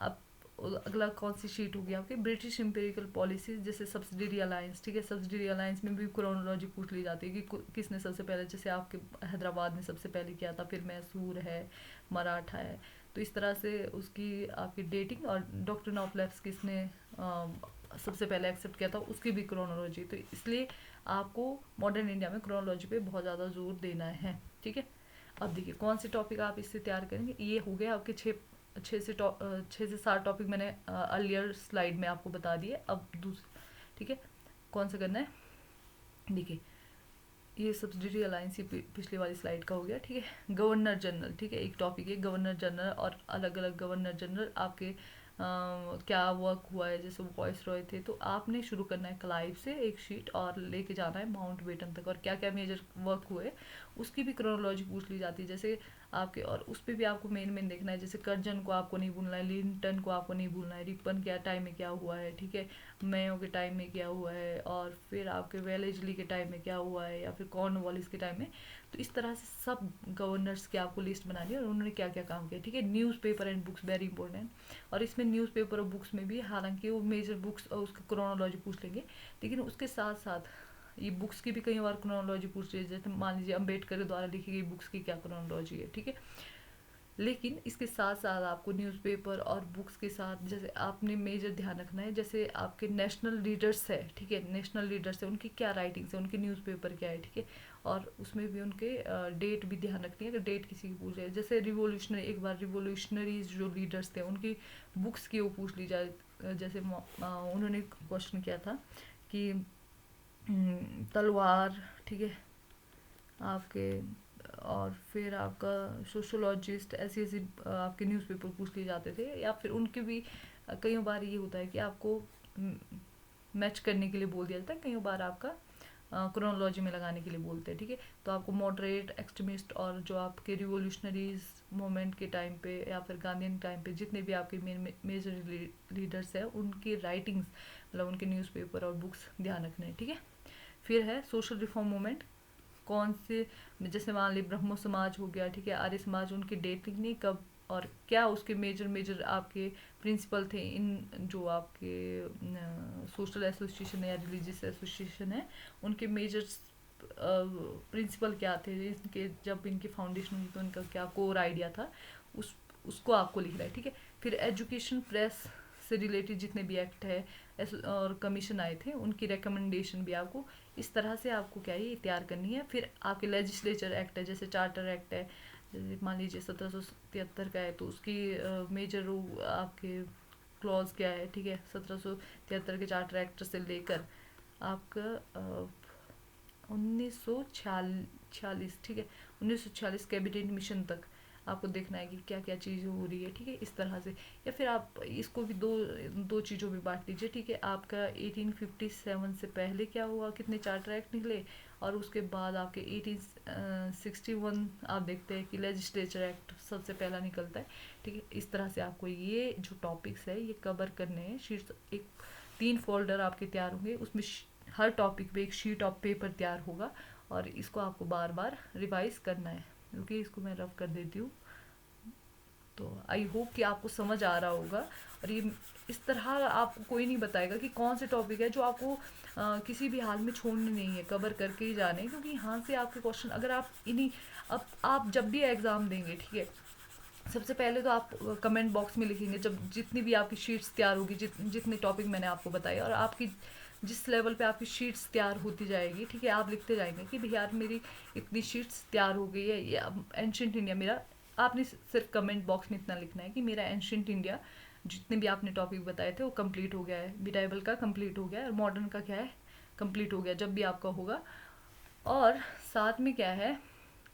अब अगला कौन सी शीट होगी आपकी, ब्रिटिश इंपेरिकल पॉलिसीज, जैसे सब्सिडरी अलायंस, ठीक है, सब्सिडरी अलायंस में भी क्रोनोलॉजी पूछ ली जाती है कि किसने सबसे पहले, जैसे आपके हैदराबाद ने सबसे पहले किया था, फिर मैसूर है, मराठा है, तो इस तरह से उसकी आपकी डेटिंग, और डॉक्ट्रिन ऑफ लैप्स किसने सबसे पहले एक्सेप्ट किया था, उसकी भी क्रोनोलॉजी। तो इसलिए आपको मॉडर्न इंडिया में क्रोनोलॉजी पे बहुत ज़्यादा जोर देना है, ठीक है। अब देखिए कौन से टॉपिक आप इससे तैयार करेंगे, ये हो गए आपके 6 से 7 टॉपिक मैंने अर्लियर स्लाइड में आपको बता दिए। अब दूसरे, ठीक है, कौन सा करना है, देखिए ये सब्सिडरी अलायंस ही पिछली वाली स्लाइड का हो गया, ठीक है। गवर्नर जनरल, ठीक है, एक टॉपिक है गवर्नर जनरल, और अलग अलग गवर्नर जनरल आपके क्या वर्क हुआ है, जैसे वॉइस रॉय थे, तो आपने शुरू करना है क्लाइव से एक शीट और लेके जाना है माउंट बेटन तक, और क्या क्या मेजर वर्क हुए उसकी भी क्रोनोलॉजी पूछ ली जाती है, जैसे आपके, और उस पर भी आपको मेन मेन देखना है, जैसे कर्जन को आपको नहीं भूलना है, लिंटन को आपको नहीं भूलना है, रिपन क्या टाइम में क्या हुआ है, ठीक है, मेयो के टाइम में क्या हुआ है, और फिर आपके वेलेजली के टाइम में क्या हुआ है, या फिर कॉर्नवालिस के टाइम में। तो इस तरह से सब गवर्नर्स की आपको लिस्ट बनानी है और उन्होंने क्या क्या काम किया, ठीक है। News paper and books very important, और इसमें न्यूज़ पेपर और बुक्स में भी हालांकि वो मेजर बुक्स और उसका क्रोनोलॉजी पूछ लेंगे, लेकिन उसके साथ साथ ये बुक्स की भी कई बार क्रोनोलॉजी पूछ ली, जैसे मान लीजिए अम्बेडकर के द्वारा लिखी गई बुक्स की क्या क्रोनोलॉजी है, ठीक है। लेकिन इसके साथ साथ आपको न्यूज़पेपर और बुक्स के साथ जैसे आपने मेजर ध्यान रखना है, जैसे आपके नेशनल लीडर्स है, ठीक है, नेशनल लीडर्स है, उनकी क्या राइटिंग्स है, उनके न्यूज़पेपर क्या है, ठीक है, और उसमें भी उनके डेट भी ध्यान रखनी है, अगर डेट किसी की पूछ जाए, जैसे रिवोल्यूशनरी, एक बार रिवोल्यूशनरीज जो लीडर्स थे उनकी बुक्स की वो पूछ ली जाए, जैसे उन्होंने क्वेश्चन किया था कि तलवार, ठीक है, आपके, और फिर आपका सोशोलॉजिस्ट, ऐसी ऐसी आपके न्यूज़पेपर पूछ लिए जाते थे, या फिर उनके भी कई बार ये होता है कि आपको मैच करने के लिए बोल दिया जाता है, कई बार आपका क्रोनोलॉजी में लगाने के लिए बोलते हैं, ठीक है। तो आपको मॉडरेट, एक्सट्रीमिस्ट, और जो आपके रिवोल्यूशनरीज मूवमेंट के टाइम पे या फिर गांधीयन टाइम पे जितने भी आपके मेजर लीडर्स हैं उनकी राइटिंग्स, मतलब उनके न्यूज़पेपर और बुक्स ध्यान रखने हैं, ठीक है। फिर है सोशल रिफॉर्म मूवमेंट, कौन से, जैसे मान ली ब्रह्मो समाज हो गया, ठीक है, आर्य समाज, उनकी डेट लिखनी कब और क्या उसके मेजर मेजर आपके प्रिंसिपल थे, इन जो आपके सोशल एसोसिएशन है या रिलीजियस एसोसिएशन है, उनके मेजर प्रिंसिपल क्या थे, इनके जब इनकी फाउंडेशन हुई तो इनका क्या कोर आइडिया था, उसको आपको लिखना है, ठीक है। फिर एजुकेशन, प्रेस से रिलेटेड जितने भी एक्ट है और कमीशन आए थे उनकी रिकमेंडेशन भी आपको इस तरह से आपको क्या है ये तैयार करनी है। फिर आपके लेजिस्लेचर एक्ट है, जैसे चार्टर एक्ट है, जैसे मान लीजिए 1773 का है, तो उसकी मेजर आपके क्लॉज क्या है, ठीक है, 1773 के चार्टर एक्ट से लेकर आपका 1946 1946, ठीक है, 1946 कैबिनेट मिशन तक आपको देखना है कि क्या क्या चीज़ें हो रही है, ठीक है, इस तरह से। या फिर आप इसको भी दो दो चीज़ों में बांट लीजिए, ठीक है, आपका 1857 से पहले क्या हुआ, कितने चार्टर एक्ट निकले, और उसके बाद आपके 1861 आप देखते हैं कि लेजिस्लेचर एक्ट सबसे पहला निकलता है, ठीक है। इस तरह से आपको ये जो टॉपिक्स है ये कवर करने हैं। शीट्स एक 3 फोल्डर आपके तैयार होंगे, उसमें हर टॉपिक पे एक शीट ऑफ पेपर तैयार होगा, और इसको आपको बार बार रिवाइज करना है। क्योंकि इसको मैं रफ कर देती हूँ। तो आई होप कि आपको समझ आ रहा होगा। और ये इस तरह आपको कोई नहीं बताएगा कि कौन से टॉपिक है जो आपको किसी भी हाल में छोड़ने नहीं है, कवर करके ही जाने हैं। क्योंकि यहाँ से आपके क्वेश्चन अगर आप इन्हीं अब आप जब भी एग्ज़ाम देंगे, ठीक है, सबसे पहले तो आप कमेंट बॉक्स में लिखेंगे, जब जितनी भी आपकी शीट्स तैयार होगी, जितने टॉपिक मैंने आपको बताए, और आपकी जिस लेवल पे आपकी शीट्स तैयार होती जाएगी, ठीक है, आप लिखते जाएंगे कि भैया मेरी इतनी शीट्स तैयार हो गई है, ये अब एंशंट इंडिया मेरा। आपने सिर्फ कमेंट बॉक्स में इतना लिखना है कि मेरा एंशंट इंडिया जितने भी आपने टॉपिक बताए थे वो कंप्लीट हो गया है, मिडाइवल का कंप्लीट हो गया है, और मॉडर्न का क्या है, कंप्लीट हो गया, जब भी आपका होगा। और साथ में क्या है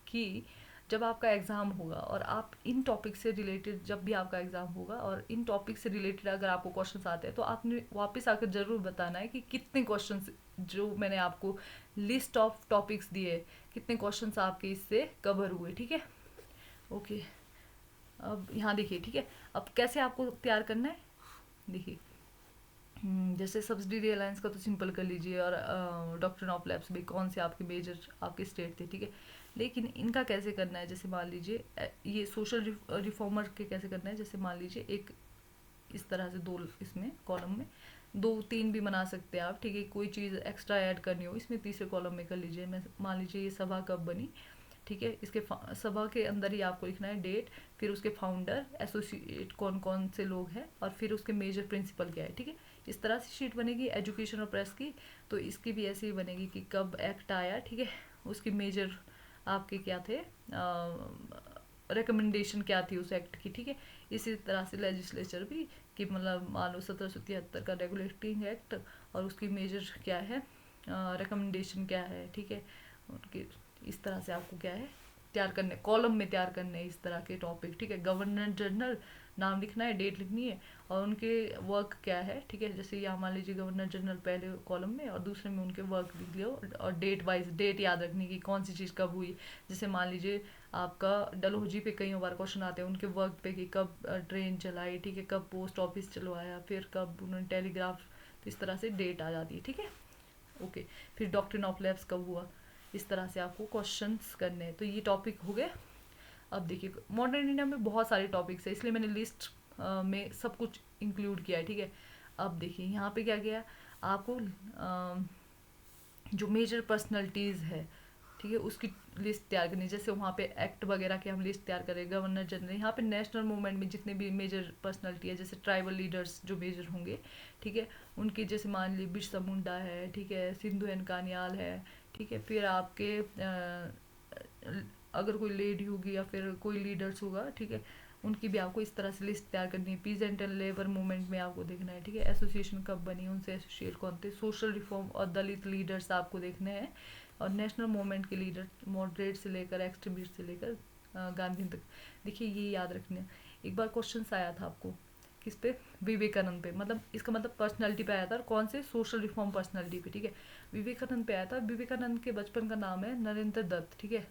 कि जब आपका एग्ज़ाम होगा और आप इन टॉपिक से रिलेटेड, जब भी आपका एग्ज़ाम होगा और इन टॉपिक से रिलेटेड अगर आपको क्वेश्चंस आते हैं, तो आपने वापस आकर ज़रूर बताना है कि कितने क्वेश्चंस, जो मैंने आपको लिस्ट ऑफ टॉपिक्स दिए, कितने क्वेश्चंस आपके इससे कवर हुए, ठीक है। ओके, अब यहाँ देखिए, ठीक है, अब कैसे आपको तैयार करना है, देखिए। जैसे सब्सिडी अलायंस का तो सिंपल कर लीजिए, और डॉक्ट्रिन ऑफ लैब्स भी कौन से आपके मेजर आपके स्टेट थे, ठीक है। लेकिन इनका कैसे करना है, जैसे मान लीजिए ये सोशल रिफॉर्मर के कैसे करना है, जैसे मान लीजिए एक इस तरह से दो इसमें कॉलम में 2-3 भी बना सकते हैं आप, ठीक है। कोई चीज़ एक्स्ट्रा ऐड करनी हो इसमें तीसरे कॉलम में कर लीजिए। मैं मान लीजिए ये सभा कब बनी, ठीक है, इसके सभा के अंदर ही आपको लिखना है डेट, फिर उसके फाउंडर, एसोसिएट कौन कौन से लोग हैं, और फिर उसके मेजर प्रिंसिपल क्या है, ठीक है। इस तरह से शीट बनेगी एजुकेशन और प्रेस की। तो इसकी भी ऐसे ही बनेगी कि कब एक्ट आया, ठीक है, उसकी मेजर आपके क्या थे, रिकमेंडेशन क्या थी उस एक्ट की, ठीक है। इसी तरह से लेजिस्लेचर भी, कि मतलब मान लो 1773 का रेगुलेटिंग एक्ट, और उसकी मेजर क्या है, रिकमेंडेशन क्या है, ठीक है, उनके इस तरह से आपको क्या है तैयार करने, कॉलम में तैयार करने इस तरह के टॉपिक, ठीक है। गवर्नर जनरल नाम लिखना है, डेट लिखनी है, और उनके वर्क क्या है, ठीक है। जैसे यहाँ मान लीजिए गवर्नर जनरल पहले कॉलम में, और दूसरे में उनके वर्क लिख लियो, और डेट वाइज डेट याद रखनी की कौन सी चीज़ कब हुई। जैसे मान लीजिए आपका डलहौजी पे कई बार क्वेश्चन आते हैं उनके वर्क पे, कि कब ट्रेन चलाई, ठीक है, कब पोस्ट ऑफिस चलवाया, फिर कब उन्होंने टेलीग्राफ, तो इस तरह से डेट आ जाती है, ठीक है। ओके, फिर डॉक्ट्रिन ऑफ लैब्स कब हुआ, इस तरह से आपको क्वेश्चंस करने हैं। तो ये टॉपिक हो गए। अब देखिए मॉडर्न इंडिया में बहुत सारे टॉपिक्स है, इसलिए मैंने लिस्ट में सब कुछ इंक्लूड किया है, ठीक है। अब देखिए यहाँ पे क्या किया, आपको जो मेजर पर्सनैलिटीज़ है, ठीक है, उसकी लिस्ट तैयार करनी है। जैसे वहाँ पे एक्ट वगैरह की हम लिस्ट तैयार करें, गवर्नर जनरल, यहाँ पे नेशनल मूवमेंट में जितने भी मेजर पर्सनालिटी है, जैसे ट्राइबल लीडर्स जो मेजर होंगे, ठीक है, उनकी जैसे मान ली बिरसा मुंडा है, ठीक है, सिंधु एंड कान्याल है, ठीक है। फिर आपके अगर कोई लेडी होगी या फिर कोई लीडर्स होगा, ठीक है, उनकी भी आपको इस तरह से लिस्ट तैयार करनी है। पीजेंट एंड लेबर मूवमेंट में आपको देखना है, ठीक है, एसोसिएशन कब बनी, उनसे एसोसिएट कौन थे, सोशल रिफॉर्म और दलित लीडर्स आपको देखने हैं, और नेशनल मूवमेंट के लीडर मॉडरेट से लेकर एक्सट्रीमिस्ट से लेकर गांधी तक। देखिए ये याद रखना। एक बार क्वेश्चन आया था आपको किस पे, विवेकानंद पे, मतलब इसका मतलब पर्सनालिटी पे आया था, और कौन से, सोशल रिफॉर्म पर्सनालिटी पे, ठीक है। विवेकानंद पे आया था। विवेकानंद के बचपन का नाम है नरेंद्र दत्त, ठीक है।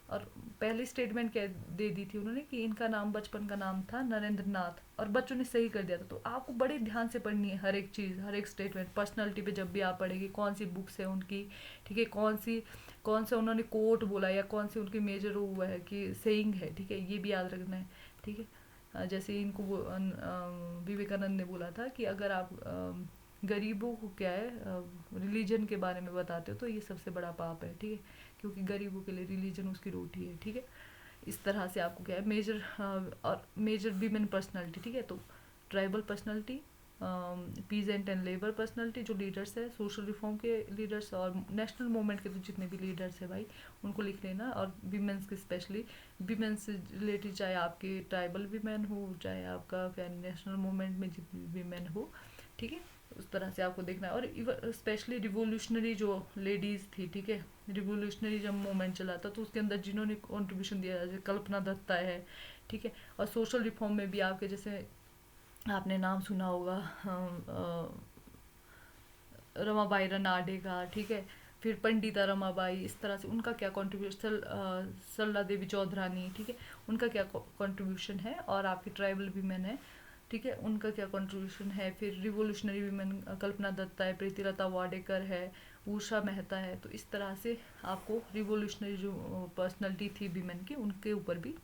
और पहली स्टेटमेंट क्या दे दी थी उन्होंने, कि इनका नाम बचपन का नाम था नरेंद्र नाथ, और बच्चों ने सही कर दिया था। तो आपको बड़े ध्यान से पढ़नी है हर एक चीज़, हर एक स्टेटमेंट। पर्सनालिटी पे जब भी आप पढ़ेंगे कौन सी बुक्स है उनकी, ठीक है, कौन से उन्होंने कोट बोला, या कौन सी उनकी मेजर हुआ है कि सेइंग है, ठीक है, ये भी याद रखना है, ठीक है। जैसे इनको विवेकानंद ने बोला था कि अगर आप गरीबों को क्या है रिलीजन के बारे में बताते हो तो ये सबसे बड़ा पाप है, ठीक है, क्योंकि गरीबों के लिए रिलीजन उसकी रोटी है, ठीक है। इस तरह से आपको क्या है मेजर, और मेजर वीमेन पर्सनालिटी, ठीक है। तो tribal personality, peasant and labour personality जो लीडर्स है, सोशल रिफॉर्म के लीडर्स, और नेशनल मूवमेंट के तो जितने भी लीडर्स है भाई उनको लिख लेना। और वीमेंस के स्पेशली, वीमेंस से रिलेटेड, चाहे आपके ट्राइबल वीमेन हो, चाहे आपका नेशनल मूवमेंट में जितनी वीमेन हो, ठीक है। उस तरह से आपको देखना है। और स्पेशली रिवोल्यूशनरी जो लेडीज़ थी, ठीक है, रिवोल्यूशनरी जब मूवमेंट चला था तो उसके अंदर जिन्होंने कंट्रीब्यूशन दिया, जैसे कल्पना दत्ता है, ठीक है। और सोशल रिफॉर्म में भी आपके जैसे आपने नाम सुना होगा रमाबाई रनाडे का, ठीक है, फिर पंडिता रमाबाई, इस तरह से उनका क्या कॉन्ट्रीब्यूशन, सरला देवी चौधरानी, ठीक है, उनका क्या कॉन्ट्रीब्यूशन है, और आपकी ट्राइबल वीमेन है, ठीक है, उनका क्या कंट्रीब्यूशन है। फिर रिवोल्यूशनरी वीमेन कल्पना दत्ता है, प्रीतिलता वाडेकर है, उषा मेहता है। तो इस तरह से आपको रिवोल्यूशनरी जो पर्सनैलिटी थी वीमेन की, उनके ऊपर भी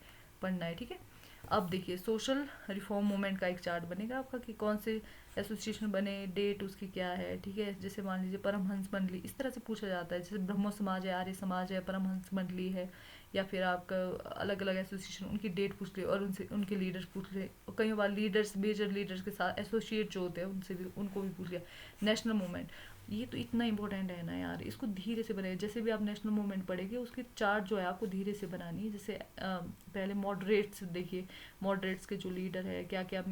पढ़ना है, ठीक है। अब देखिए सोशल रिफॉर्म मूवमेंट का एक चार्ट बनेगा आपका कि कौन से एसोसिएशन बने, डेट उसकी क्या है, ठीक है। जैसे मान लीजिए परमहंस मंडली, इस तरह से पूछा जाता है, जैसे ब्रह्मो समाज है, आर्य समाज है, परमहंस मंडली है, या फिर आपका अलग अलग एसोसिएशन, उनकी डेट पूछ ले और उनसे उनके लीडर्स पूछ ले। और कई बार लीडर्स, मेजर लीडर्स के साथ एसोसिएट जो होते हैं उनसे भी, उनको भी पूछ लिया। नेशनल मूवमेंट, ये तो इतना इंपॉर्टेंट है ना यार, इसको धीरे से बनाइए। जैसे भी आप नेशनल मूवमेंट पढ़ेंगे उसकी चार्ट जो है आपको धीरे से बनानी है। जैसे पहले मॉडरेट्स देखिए, मॉडरेट्स के जो लीडर है क्या क्या,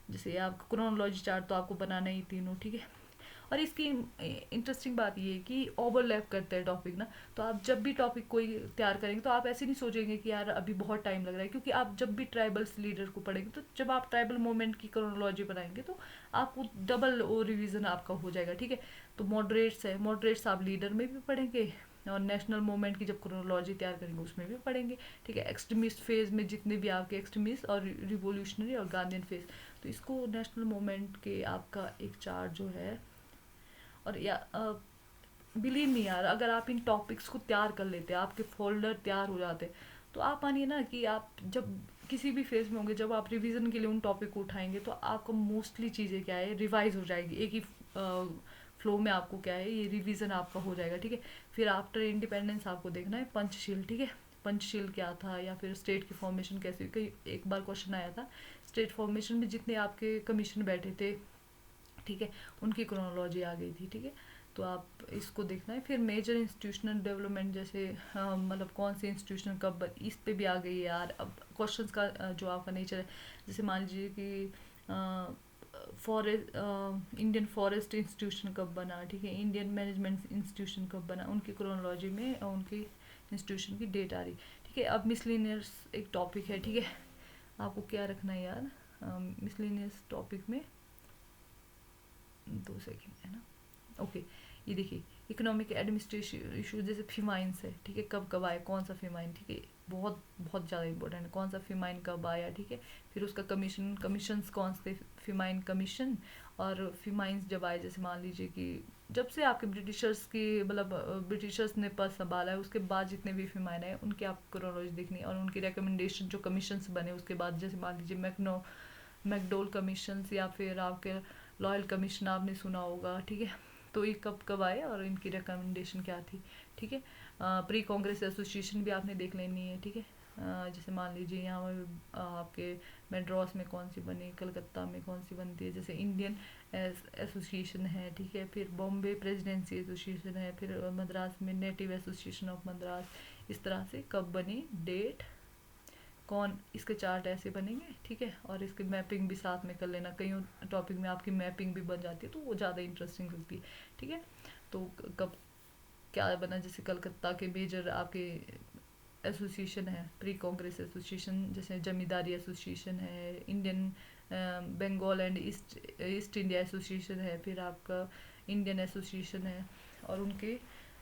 जैसे आप क्रोनोलॉजी चार्ट तो आपको बनाना ही तीनों, ठीक है। और इसकी इंटरेस्टिंग बात ये है कि ओवरलैप करते हैं टॉपिक ना। तो आप जब भी टॉपिक कोई तैयार करेंगे तो आप ऐसे नहीं सोचेंगे कि यार अभी बहुत टाइम लग रहा है, क्योंकि आप जब भी ट्राइबल्स लीडर को पढ़ेंगे, तो जब आप ट्राइबल मूवमेंट की क्रोनोलॉजी बनाएंगे तो आपको डबल वो रिवीजन आपका हो जाएगा, ठीक है। तो मॉडरेट्स है, मॉडरेट्स आप लीडर में भी पढ़ेंगे, और नेशनल मूवमेंट की जब क्रोनोलॉजी तैयार करेंगे उसमें भी पढ़ेंगे, ठीक है। एक्सट्रीमिस्ट फेज में जितने भी आपके एक्सट्रीमिस्ट और रिवोल्यूशनरी और गांधीयन फेज, तो इसको नेशनल मूवमेंट के आपका एक चार्ट जो है। और या बिलीव नहीं यार, अगर आप इन टॉपिक्स को तैयार कर लेते, आपके फोल्डर तैयार हो जाते, तो आप मानिए ना कि आप जब किसी भी फेज में होंगे, जब आप रिवीजन के लिए उन टॉपिक को उठाएंगे तो आपको मोस्टली चीज़ें क्या है, रिवाइज हो जाएगी, एक ही फ्लो में आपको क्या है, ये रिवीजन आपका हो जाएगा, ठीक है। फिर आफ्टर इंडिपेंडेंस आपको देखना है पंचशील, ठीक है, पंचशील क्या था, या फिर स्टेट की फॉर्मेशन कैसे हुई। कई एक बार क्वेश्चन आया था, स्टेट फॉर्मेशन में जितने आपके कमीशन बैठे थे, ठीक है, उनकी क्रोनोलॉजी आ गई थी, ठीक है। तो आप इसको देखना है। फिर मेजर इंस्टीट्यूशनल डेवलपमेंट, जैसे मतलब कौन से इंस्टीट्यूशन कब इस पे भी आ गई है यार। अब क्वेश्चंस का जो आपका नेचर है, जैसे मान लीजिए कि फॉरेस्ट, इंडियन फॉरेस्ट इंस्टीट्यूशन कब बना, ठीक है, इंडियन मैनेजमेंट इंस्टीट्यूशन कब बना, उनकी क्रोनोलॉजी में उनकी इंस्टीट्यूशन की डेट आ रही, ठीक है। अब मिसलिनियस एक टॉपिक है, ठीक है, आपको क्या रखना है यार मिसलिनियस टॉपिक में, 2 सेकेंड है ना, ओके। ये देखिए इकोनॉमिक एडमिनिस्ट्रेशन इशू, जैसे फीमाइंस है, ठीक है, कब कब आया, कौन सा फीमाइन, ठीक है, बहुत बहुत ज़्यादा इंपॉर्टेंट है, कौन सा फीमाइन कब आया, ठीक है। फिर उसका कमीशन, कमीशंस कौन से, फीमाइन कमीशन, और फीमाइंस जब आए, जैसे मान लीजिए कि जब से आपके ब्रिटिशर्स की, मतलब ब्रिटिशर्स ने पद संभाला है, उसके बाद जितने भी फीमाइन आए उनकी आप क्रोनोलॉजी देखनी है, और उनकी रिकमेंडेशन जो कमीशंस बने उसके बाद, जैसे मान लीजिए मैकडोल कमीशंस, या फिर आपके लॉयल कमीशन आपने सुना होगा, ठीक है। तो ये कब कब आए और इनकी रिकमेंडेशन क्या थी, ठीक है। प्री कांग्रेस एसोसिएशन भी आपने देख लेनी है, ठीक है। जैसे मान लीजिए यहाँ पर आपके मेड्रॉस में कौन सी बनी, कलकत्ता में कौन सी बनती है, जैसे इंडियन एसोसिएशन है, ठीक है। फिर बॉम्बे प्रेसिडेंसी एसोसिएशन है, फिर मद्रास में नेटिव एसोसिएशन ऑफ मद्रास। इस तरह से कब बनी, डेट, कौन, इसके चार्ट ऐसे बनेंगे, ठीक है। और इसकी मैपिंग भी साथ में कर लेना, कई टॉपिक में आपकी मैपिंग भी बन जाती है तो वो ज़्यादा इंटरेस्टिंग लगती है, ठीक है। तो कब क्या बना, जैसे कलकत्ता के मेजर आपके एसोसिएशन है, प्री कांग्रेस एसोसिएशन, जैसे जमींदारी एसोसिएशन है, Indian Bengal and East India association है, फिर आपका इंडियन एसोसिएशन है, और उनके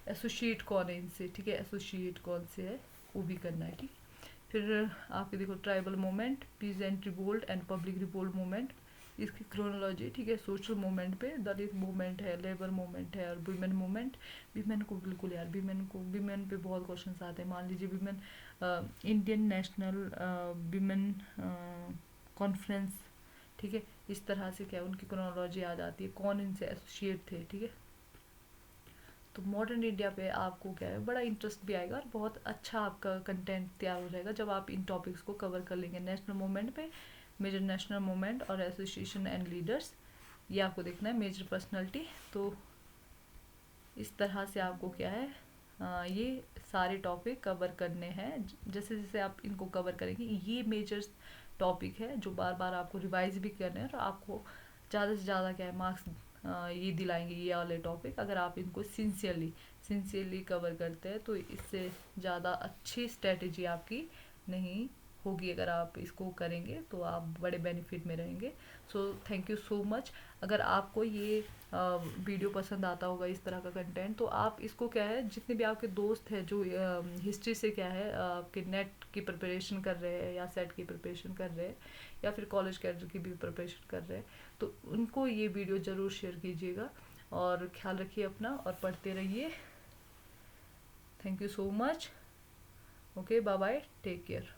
एसोसिएट कौन है इनसे, ठीक है, एसोसिएट कौन से है वो भी करना है, ठीक है। फिर आपके देखो tribal movement, peasant revolt and public revolt movement, इसकी क्रोनोलॉजी, ठीक है। सोशल मूवमेंट पे दलित मूवमेंट है, लेबर मूवमेंट है, और वीमेन मूवमेंट। वीमेन को बिल्कुल यार, वीमेन पे बहुत क्वेश्चन आते हैं। मान लीजिए women Indian national women conference, ठीक है, इस तरह से क्या उनकी क्रोनोलॉजी आ जाती है, कौन इनसे एसोसिएट थे, ठीक है। तो मॉडर्न इंडिया पे आपको क्या है, बड़ा इंटरेस्ट भी आएगा और बहुत अच्छा आपका कंटेंट तैयार हो जाएगा जब आप इन टॉपिक्स को कवर कर लेंगे। नेशनल मूवमेंट पे मेजर नेशनल मूवमेंट और एसोसिएशन एंड लीडर्स, ये आपको देखना है, मेजर पर्सनालिटी। तो इस तरह से आपको क्या है ये सारे टॉपिक कवर करने हैं। जैसे जैसे आप इनको कवर करेंगे, ये मेजर टॉपिक है जो बार बार आपको रिवाइज भी करने हैं, और आपको ज़्यादा से ज़्यादा क्या है मार्क्स ये दिलाएंगे ये वाले टॉपिक। अगर आप इनको सिंसियरली कवर करते हैं तो इससे ज़्यादा अच्छी स्ट्रेटजी आपकी नहीं होगी। अगर आप इसको करेंगे तो आप बड़े बेनिफिट में रहेंगे। So thank you so much. अगर आपको ये वीडियो पसंद आता होगा इस तरह का कंटेंट, तो आप इसको क्या है, जितने भी आपके दोस्त हैं जो हिस्ट्री से क्या है आपके नेट की प्रिपरेशन कर रहे हैं या सेट की प्रिपरेशन कर रहे हैं या फिर कॉलेज कैडर की भी प्रिपरेशन कर रहे हैं, तो उनको ये वीडियो ज़रूर शेयर कीजिएगा। और ख्याल रखिए अपना और पढ़ते रहिए। Thank you so much. Okay, bye bye, take care.